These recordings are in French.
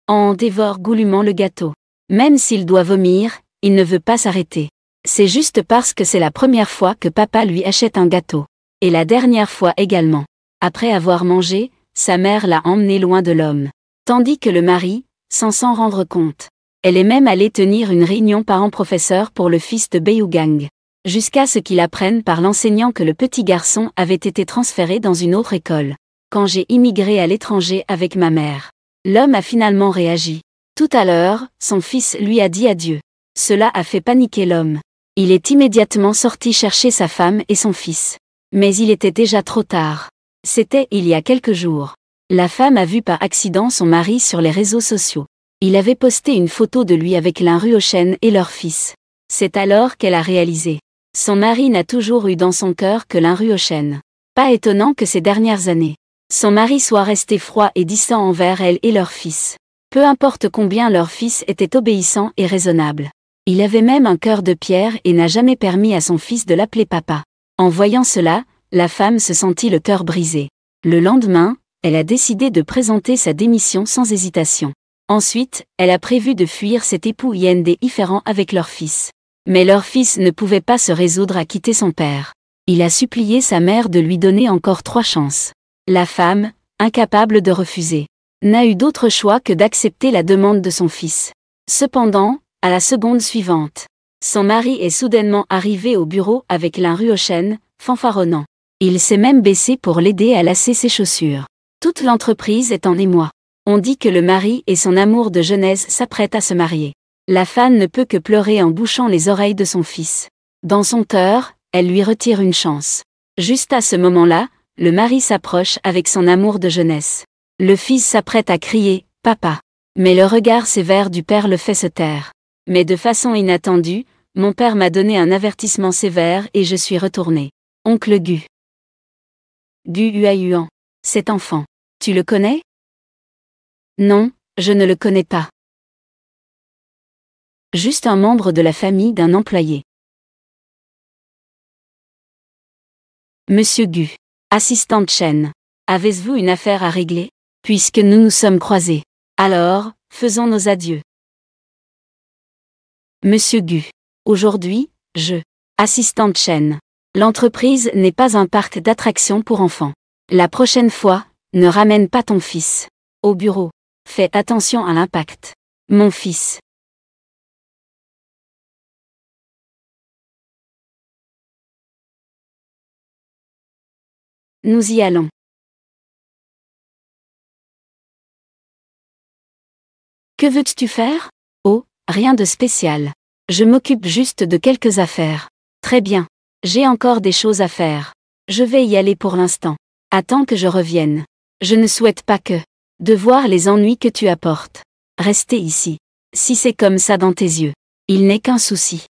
On dévore goulûment le gâteau. Même s'il doit vomir, il ne veut pas s'arrêter. C'est juste parce que c'est la première fois que papa lui achète un gâteau. Et la dernière fois également. Après avoir mangé, sa mère l'a emmené loin de l'homme. Tandis que le mari, sans s'en rendre compte. Elle est même allée tenir une réunion parents-professeurs pour le fils de Beiyougang. Jusqu'à ce qu'il apprenne par l'enseignant que le petit garçon avait été transféré dans une autre école. Quand j'ai immigré à l'étranger avec ma mère. L'homme a finalement réagi. Tout à l'heure, son fils lui a dit adieu. Cela a fait paniquer l'homme. Il est immédiatement sorti chercher sa femme et son fils. Mais il était déjà trop tard. C'était il y a quelques jours. La femme a vu par accident son mari sur les réseaux sociaux. Il avait posté une photo de lui avec Lin Ruochen et leur fils. C'est alors qu'elle a réalisé. Son mari n'a toujours eu dans son cœur que Lin Ruochen. Pas étonnant que ces dernières années, son mari soit resté froid et distant envers elle et leur fils. Peu importe combien leur fils était obéissant et raisonnable. Il avait même un cœur de pierre et n'a jamais permis à son fils de l'appeler papa. En voyant cela, la femme se sentit le cœur brisé. Le lendemain, elle a décidé de présenter sa démission sans hésitation. Ensuite, elle a prévu de fuir cet époux indifférent avec leur fils. Mais leur fils ne pouvait pas se résoudre à quitter son père. Il a supplié sa mère de lui donner encore 3 chances. La femme, incapable de refuser, n'a eu d'autre choix que d'accepter la demande de son fils. Cependant, à la seconde suivante, son mari est soudainement arrivé au bureau avec Lin Ruochen, fanfaronnant. Il s'est même baissé pour l'aider à lasser ses chaussures. Toute l'entreprise est en émoi. On dit que le mari et son amour de jeunesse s'apprêtent à se marier. La femme ne peut que pleurer en bouchant les oreilles de son fils. Dans son cœur, elle lui retire une chance. Juste à ce moment-là, le mari s'approche avec son amour de jeunesse. Le fils s'apprête à crier « Papa ». Mais le regard sévère du père le fait se taire. Mais de façon inattendue, mon père m'a donné un avertissement sévère et je suis retourné. Oncle Gu. Gu Huayuan. Cet enfant. Tu le connais? Non, je ne le connais pas. Juste un membre de la famille d'un employé. Monsieur Gu. Assistante Chen. Avez-vous une affaire à régler? Puisque nous nous sommes croisés. Alors, faisons nos adieux. Monsieur Gu. Aujourd'hui, Assistante Chen. L'entreprise n'est pas un parc d'attractions pour enfants. La prochaine fois, ne ramène pas ton fils. Au bureau. Fais attention à l'impact. Mon fils. Nous y allons. Que veux-tu faire? Oh, rien de spécial. Je m'occupe juste de quelques affaires. Très bien. J'ai encore des choses à faire. Je vais y aller pour l'instant. Attends que je revienne. Je ne souhaite pas de voir les ennuis que tu apportes. Rester ici. Si c'est comme ça dans tes yeux, il n'est qu'un souci.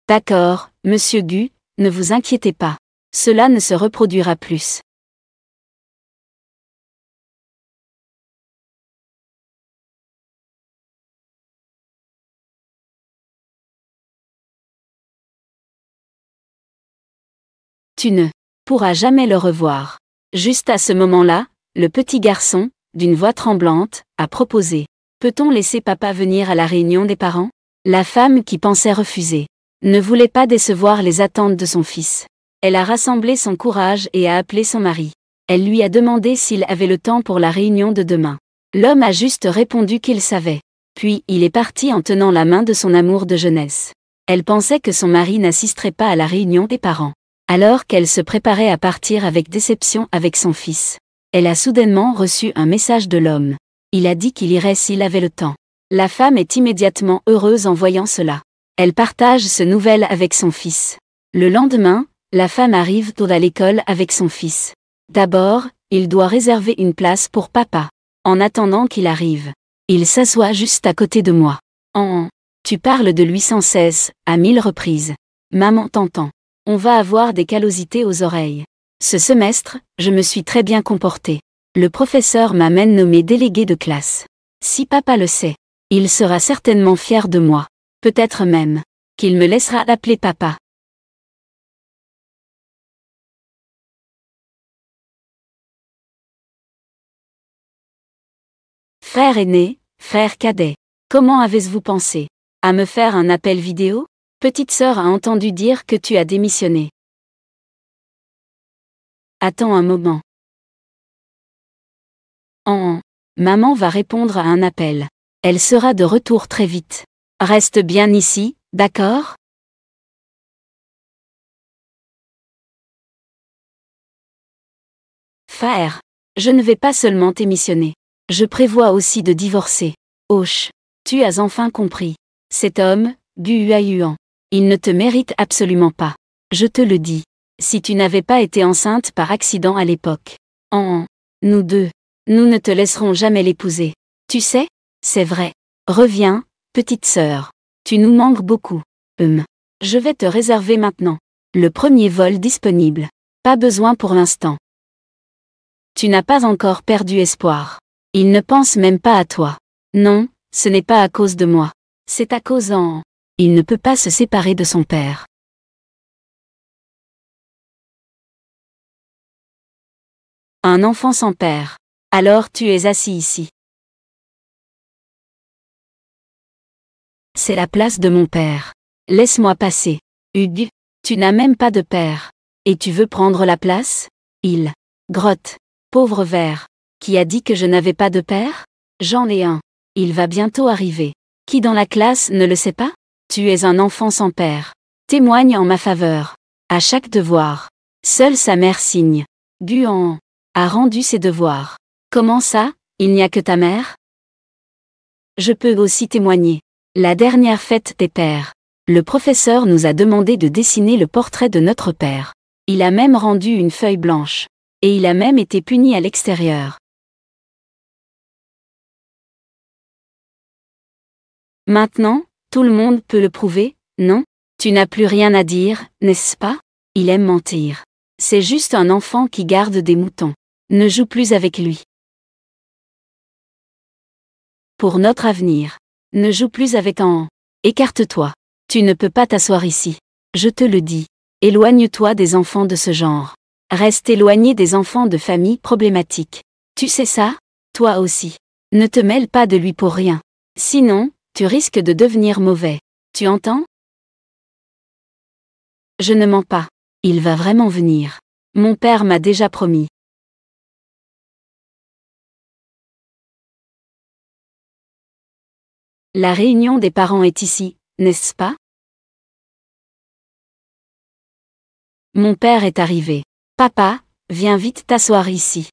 D'accord, monsieur Gu, ne vous inquiétez pas. Cela ne se reproduira plus. Tu ne pourras jamais le revoir. Juste à ce moment-là, le petit garçon, d'une voix tremblante, a proposé. Peut-on laisser papa venir à la réunion des parents? La femme qui pensait refuser ne voulait pas décevoir les attentes de son fils. Elle a rassemblé son courage et a appelé son mari. Elle lui a demandé s'il avait le temps pour la réunion de demain. L'homme a juste répondu qu'il savait. Puis il est parti en tenant la main de son amour de jeunesse. Elle pensait que son mari n'assisterait pas à la réunion des parents. Alors qu'elle se préparait à partir avec déception avec son fils, elle a soudainement reçu un message de l'homme. Il a dit qu'il irait s'il avait le temps. La femme est immédiatement heureuse en voyant cela. Elle partage ce nouvel avec son fils. Le lendemain, la femme arrive tôt à l'école avec son fils. D'abord, il doit réserver une place pour papa. En attendant qu'il arrive, il s'assoit juste à côté de moi. Tu parles de lui sans cesse, à 1000 reprises. Maman t'entend. On va avoir des callosités aux oreilles. Ce semestre, je me suis très bien comportée. Le professeur m'a même nommé délégué de classe. Si papa le sait, il sera certainement fier de moi. Peut-être même qu'il me laissera l'appeler papa. Frère aîné, frère cadet. Comment avez-vous pensé? À me faire un appel vidéo? Petite sœur a entendu dire que tu as démissionné. Attends un moment. Maman va répondre à un appel. Elle sera de retour très vite. Reste bien ici, d'accord? Frère, je ne vais pas seulement démissionner. Je prévois aussi de divorcer. Hoche, tu as enfin compris. Cet homme, Guhuayuan, il ne te mérite absolument pas. Je te le dis. Si tu n'avais pas été enceinte par accident à l'époque. Nous deux. Nous ne te laisserons jamais l'épouser. Tu sais? C'est vrai. Reviens, petite sœur. Tu nous manques beaucoup. Je vais te réserver maintenant. Le premier vol disponible. Pas besoin pour l'instant. Tu n'as pas encore perdu espoir. Il ne pense même pas à toi. Non, ce n'est pas à cause de moi. C'est à cause Il ne peut pas se séparer de son père. Un enfant sans père. Alors tu es assis ici. C'est la place de mon père. Laisse-moi passer. Hugues, tu n'as même pas de père. Et tu veux prendre la place? Il. Grotte. Pauvre ver. Qui a dit que je n'avais pas de père? J'en ai un. Il va bientôt arriver. Qui dans la classe ne le sait pas? Tu es un enfant sans père. Témoigne en ma faveur. À chaque devoir. Seule sa mère signe. Guan a rendu ses devoirs. Comment ça, il n'y a que ta mère? Je peux aussi témoigner. La dernière fête des pères. Le professeur nous a demandé de dessiner le portrait de notre père. Il a même rendu une feuille blanche. Et il a même été puni à l'extérieur. Maintenant, tout le monde peut le prouver, non? Tu n'as plus rien à dire, n'est-ce pas? Il aime mentir. C'est juste un enfant qui garde des moutons. Ne joue plus avec lui. Pour notre avenir. Ne joue plus avec Écarte-toi. Tu ne peux pas t'asseoir ici. Je te le dis. Éloigne-toi des enfants de ce genre. Reste éloigné des enfants de familles problématiques. Tu sais ça? Toi aussi. Ne te mêle pas de lui pour rien. Sinon, tu risques de devenir mauvais. Tu entends? Je ne mens pas. Il va vraiment venir. Mon père m'a déjà promis. La réunion des parents est ici, n'est-ce pas? Mon père est arrivé. Papa, viens vite t'asseoir ici.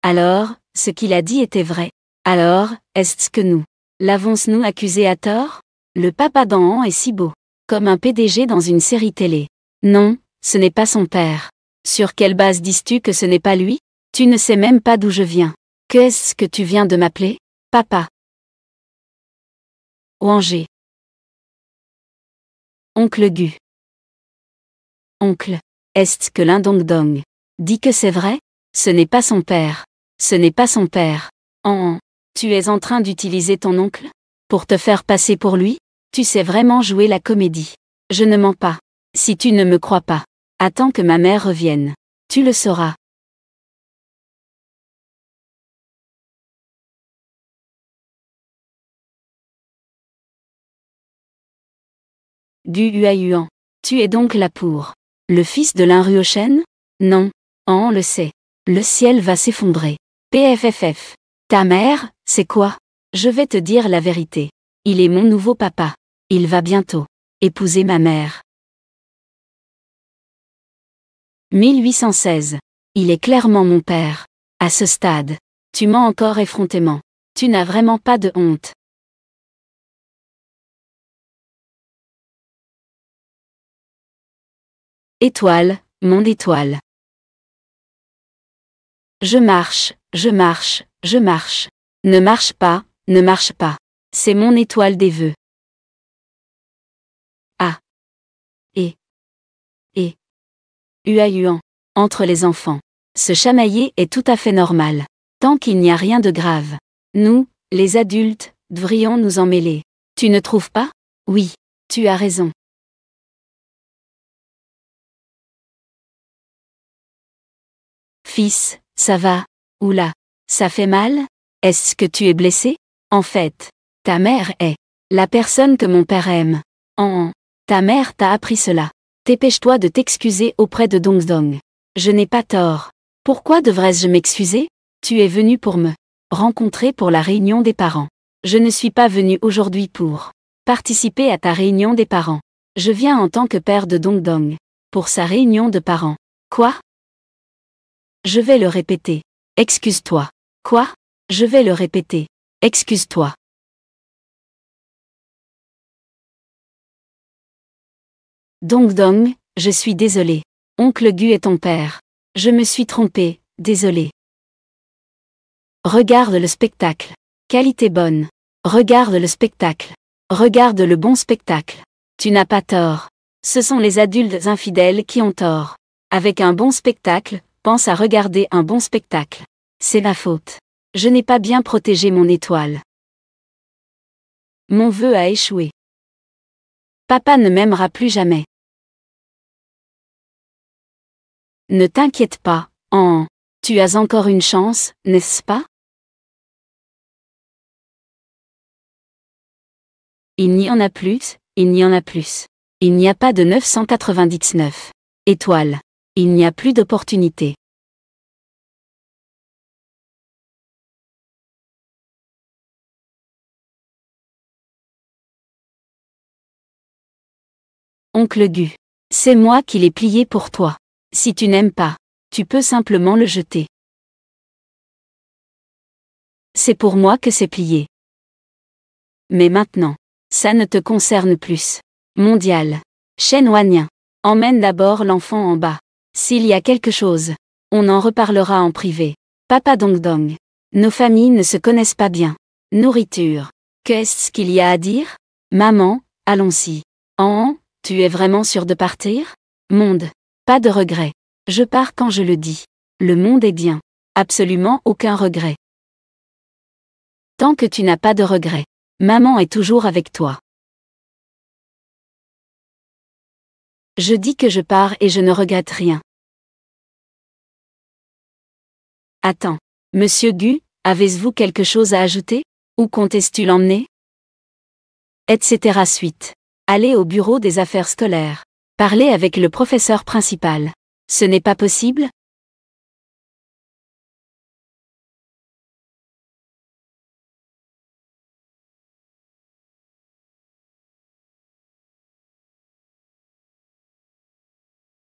Alors, ce qu'il a dit était vrai. Alors, est-ce que nous l'avons-nous accusé à tort? Le papa d'An est si beau. Comme un PDG dans une série télé. Non, ce n'est pas son père. Sur quelle base dis-tu que ce n'est pas lui? Tu ne sais même pas d'où je viens. Qu'est-ce que tu viens de m'appeler? Papa. Wanger. Oncle Gu. Oncle. Est-ce que l'Indong-Dong dit que c'est vrai? Ce n'est pas son père. Ce n'est pas son père. Tu es en train d'utiliser ton oncle? Pour te faire passer pour lui? Tu sais vraiment jouer la comédie. Je ne mens pas. Si tu ne me crois pas, attends que ma mère revienne. Tu le sauras. Guhuayuan. Tu es donc là pour le fils de l'Inruochen? Non. On le sait. Le ciel va s'effondrer. PFFF. Ta mère, c'est quoi? Je vais te dire la vérité. Il est mon nouveau papa. Il va bientôt épouser ma mère. 1816. Il est clairement mon père. À ce stade, tu mens encore effrontément. Tu n'as vraiment pas de honte. Étoile, mon étoile. Je marche, je marche, je marche. Ne marche pas, ne marche pas. C'est mon étoile des vœux. Ah. Et. Huahuan. Entre les enfants. Se chamailler est tout à fait normal. Tant qu'il n'y a rien de grave. Nous, les adultes, devrions nous en mêler. Tu ne trouves pas? Oui, tu as raison. Fils, ça va? Oula, ça fait mal? Est-ce que tu es blessé? En fait, ta mère est la personne que mon père aime. Ta mère t'a appris cela. Dépêche-toi de t'excuser auprès de Dongdong. Je n'ai pas tort. Pourquoi devrais-je m'excuser? Tu es venu pour me rencontrer pour la réunion des parents. Je ne suis pas venu aujourd'hui pour participer à ta réunion des parents. Je viens en tant que père de Dongdong. Pour sa réunion de parents. Quoi? Je vais le répéter. Excuse-toi. Quoi? Je vais le répéter. Excuse-toi. Dongdong, je suis désolé. Oncle Gu est ton père. Je me suis trompé, désolé. Regarde le spectacle. Qualité bonne. Regarde le spectacle. Regarde le bon spectacle. Tu n'as pas tort. Ce sont les adultes infidèles qui ont tort. Avec un bon spectacle, pense à regarder un bon spectacle. C'est ma faute. Je n'ai pas bien protégé mon étoile. Mon vœu a échoué. Papa ne m'aimera plus jamais. Ne t'inquiète pas, tu as encore une chance, n'est-ce pas? Il n'y en a plus, il n'y en a plus. Il n'y a pas de 999 étoiles. Il n'y a plus d'opportunité. Oncle Gu. C'est moi qui l'ai plié pour toi. Si tu n'aimes pas, tu peux simplement le jeter. C'est pour moi que c'est plié. Mais maintenant, ça ne te concerne plus. Mondial. Shen Wanyan. Emmène d'abord l'enfant en bas. S'il y a quelque chose, on en reparlera en privé. Papa Dongdong. Nos familles ne se connaissent pas bien. Nourriture. Qu'est-ce qu'il y a à dire? Maman, allons-y. Tu es vraiment sûr de partir? Monde. Pas de regret. Je pars quand je le dis. Le monde est bien. Absolument aucun regret. Tant que tu n'as pas de regret. Maman est toujours avec toi. Je dis que je pars et je ne regrette rien. Attends. Monsieur Gu, avez-vous quelque chose à ajouter? Où comptes-tu l'emmener? Etc. Suite. Allez au bureau des affaires scolaires. Parlez avec le professeur principal. Ce n'est pas possible?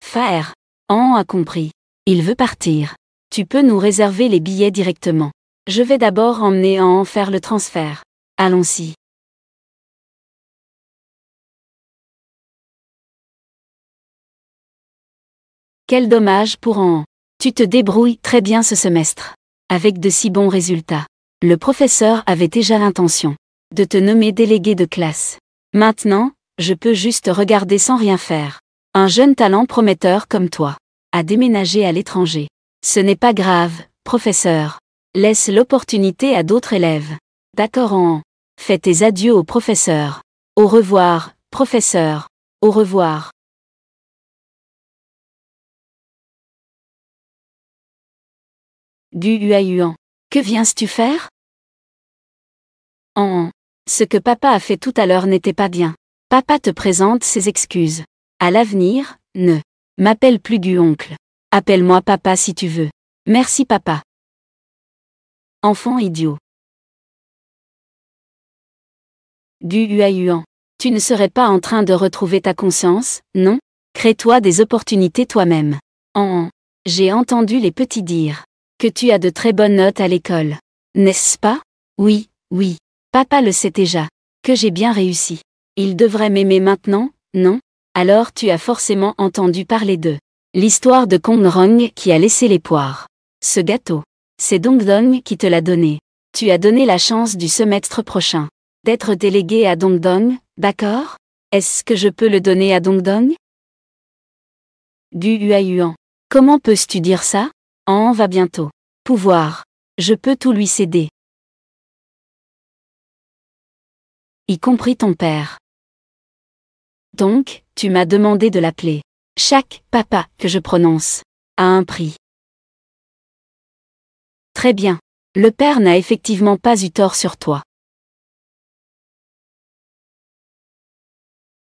Faire. A compris. Il veut partir. Tu peux nous réserver les billets directement. Je vais d'abord emmener faire le transfert. Allons-y. Quel dommage pour Tu te débrouilles très bien ce semestre. Avec de si bons résultats. Le professeur avait déjà l'intention de te nommer délégué de classe. Maintenant, je peux juste regarder sans rien faire. Un jeune talent prometteur comme toi a déménagé à l'étranger. Ce n'est pas grave, professeur. Laisse l'opportunité à d'autres élèves. D'accord. Fais tes adieux au professeur. Au revoir, professeur. Au revoir. Gu Huayuan. Que viens-tu faire? Ce que papa a fait tout à l'heure n'était pas bien. Papa te présente ses excuses. À l'avenir, ne m'appelle plus Gu oncle. Appelle-moi papa si tu veux. Merci papa. Enfant idiot. Gu Huayuan. Tu ne serais pas en train de retrouver ta conscience, non? Crée-toi des opportunités toi-même. J'ai entendu les petits dire que tu as de très bonnes notes à l'école. N'est-ce pas? Oui. Papa le sait déjà. Que j'ai bien réussi. Il devrait m'aimer maintenant, non? Alors tu as forcément entendu parler de l'histoire de Kongrong qui a laissé les poires. Ce gâteau. C'est Dongdong qui te l'a donné. Tu as donné la chance du semestre prochain d'être délégué à Dongdong, d'accord? Est-ce que je peux le donner à Dongdong? Gu Huayuan. Comment peux-tu dire ça? Va bientôt. Pouvoir. Je peux tout lui céder. Y compris ton père. Donc, tu m'as demandé de l'appeler. Chaque papa que je prononce a un prix. Très bien. Le père n'a effectivement pas eu tort sur toi.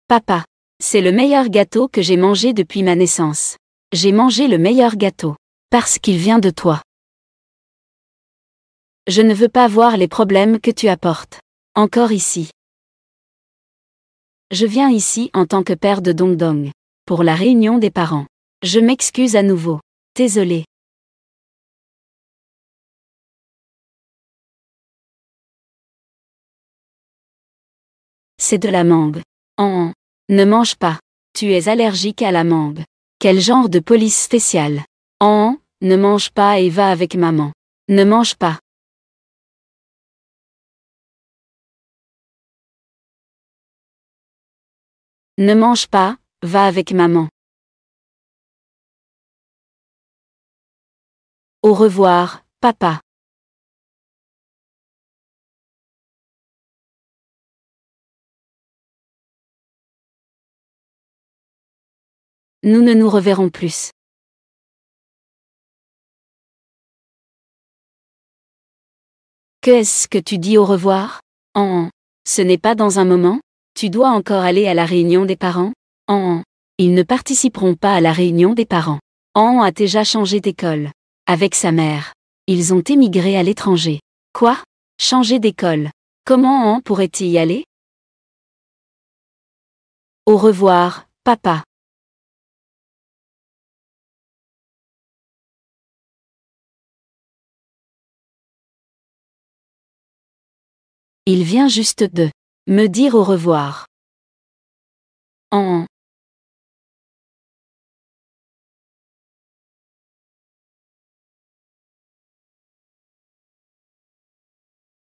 Papa. C'est le meilleur gâteau que j'ai mangé depuis ma naissance. J'ai mangé le meilleur gâteau. Parce qu'il vient de toi. Je ne veux pas voir les problèmes que tu apportes. Encore ici. Je viens ici en tant que père de Dong Dong. Pour la réunion des parents. Je m'excuse à nouveau. Désolé. C'est de la mangue. Oh, ne mange pas. Tu es allergique à la mangue. Quel genre de police spéciale? Oh, ne mange pas et va avec maman. Ne mange pas. Ne mange pas, va avec maman. Au revoir, papa. Nous ne nous reverrons plus. Qu'est-ce que tu dis au revoir? Oh, ce n'est pas dans un moment? Tu dois encore aller à la réunion des parents? Oh, ils ne participeront pas à la réunion des parents. Oh a déjà changé d'école. Avec sa mère. Ils ont émigré à l'étranger. Quoi? Changer d'école. Comment On pourrait-il y aller? Au revoir, papa. Il vient juste de me dire au revoir. Oh.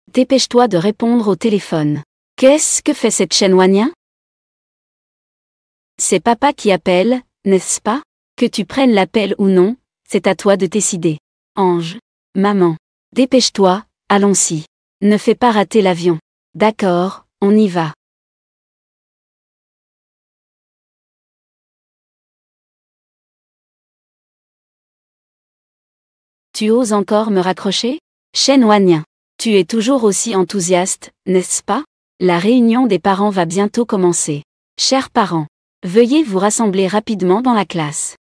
Dépêche-toi de répondre au téléphone. Qu'est-ce que fait cette Shenwania? C'est papa qui appelle, n'est-ce pas? Que tu prennes l'appel ou non, c'est à toi de décider. Ange. Maman. Dépêche-toi, allons-y. Ne fais pas rater l'avion. D'accord, on y va. Tu oses encore me raccrocher? Shenwania. Tu es toujours aussi enthousiaste, n'est-ce pas? La réunion des parents va bientôt commencer. Chers parents, veuillez vous rassembler rapidement dans la classe.